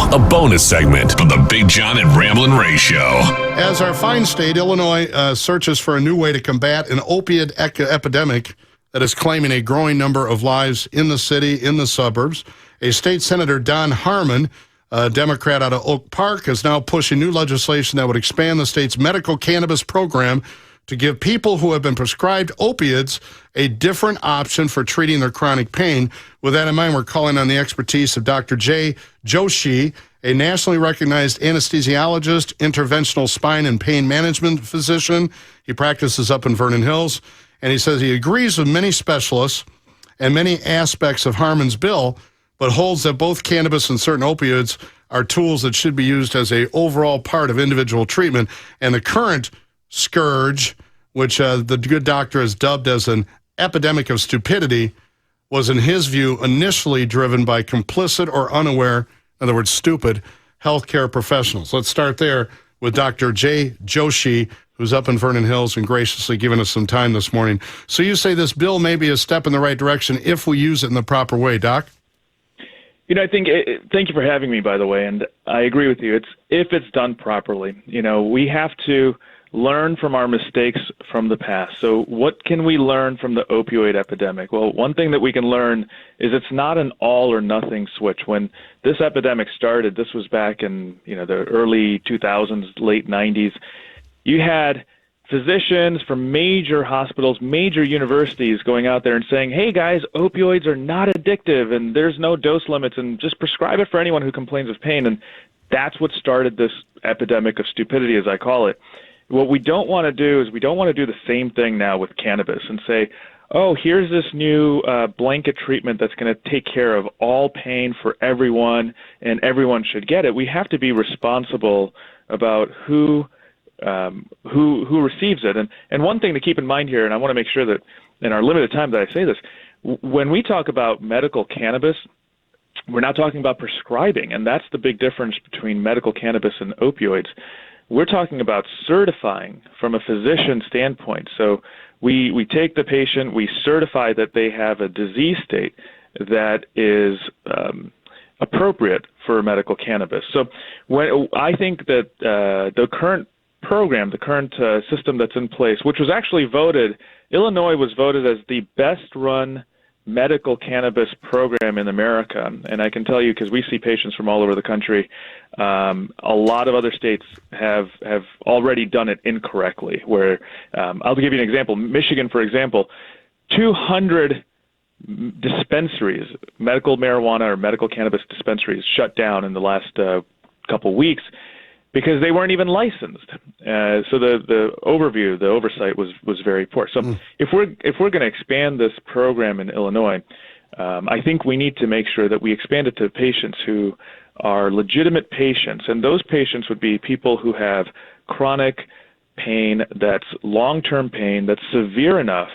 Now, a bonus segment of the Big John and Ramblin' Ray Show. As our fine state, Illinois, searches for a new way to combat an opiate epidemic that is claiming a growing number of lives in the city, in the suburbs, a state senator, Don Harmon, a Democrat out of Oak Park, is now pushing new legislation that would expand the state's medical cannabis program to give people who have been prescribed opiates a different option for treating their chronic pain. With that in mind, we're calling on the expertise of Dr. Joshi, a nationally recognized anesthesiologist, interventional spine and pain management physician. He practices up in Vernon Hills, and he says he agrees with many specialists and many aspects of Harmon's bill, but holds that both cannabis and certain opioids are tools that should be used as an overall part of individual treatment. And the current scourge, which the good doctor has dubbed as an epidemic of stupidity, was, in his view, initially driven by complicit or unaware, in other words, stupid, healthcare professionals. Let's start there with Dr. Joshi, who's up in Vernon Hills and graciously giving us some time this morning. So you say this bill may be a step in the right direction if we use it in the proper way, Doc? I think, thank you for having me, by the way, and I agree with you. If it's done properly. We have to learn from our mistakes from the past. So what can we learn from the opioid epidemic? Well, one thing that we can learn is it's not an all or nothing switch. When this epidemic started, this was back in the early 2000s, late 90s, you had physicians from major hospitals, major universities going out there and saying, hey guys, opioids are not addictive and there's no dose limits and just prescribe it for anyone who complains of pain. And that's what started this epidemic of stupidity, as I call it. What we don't want to do is we don't want to do the same thing now with cannabis and say, oh, here's this new blanket treatment that's going to take care of all pain for everyone and everyone should get it. We have to be responsible about who receives it. And one thing to keep in mind here, and I want to make sure that in our limited time that I say this, when we talk about medical cannabis, we're not talking about prescribing, and that's the big difference between medical cannabis and opioids. We're talking about certifying from a physician standpoint. So we take the patient, we certify that they have a disease state that is appropriate for medical cannabis. So when I think that the current program, the current system that's in place, which was actually voted, Illinois was voted as the best run medical cannabis program in America. And I can tell you, because we see patients from all over the country, a lot of other states have already done it incorrectly, where I'll give you an example. Michigan, for example, 200 dispensaries, medical marijuana or medical cannabis dispensaries, shut down in the last couple weeks because they weren't even licensed. So the oversight was very poor. So if we're going to expand this program in Illinois, I think we need to make sure that we expand it to patients who are legitimate patients, and those patients would be people who have chronic pain, that's long-term pain, that's severe enough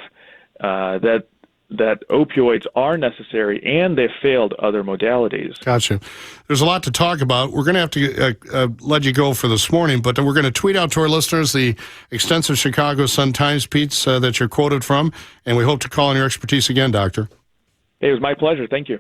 that opioids are necessary, and they've failed other modalities. Gotcha. There's a lot to talk about. We're going to have to let you go for this morning, but we're going to tweet out to our listeners the extensive Chicago Sun-Times piece that you're quoted from, and we hope to call on your expertise again, Doctor. It was my pleasure. Thank you.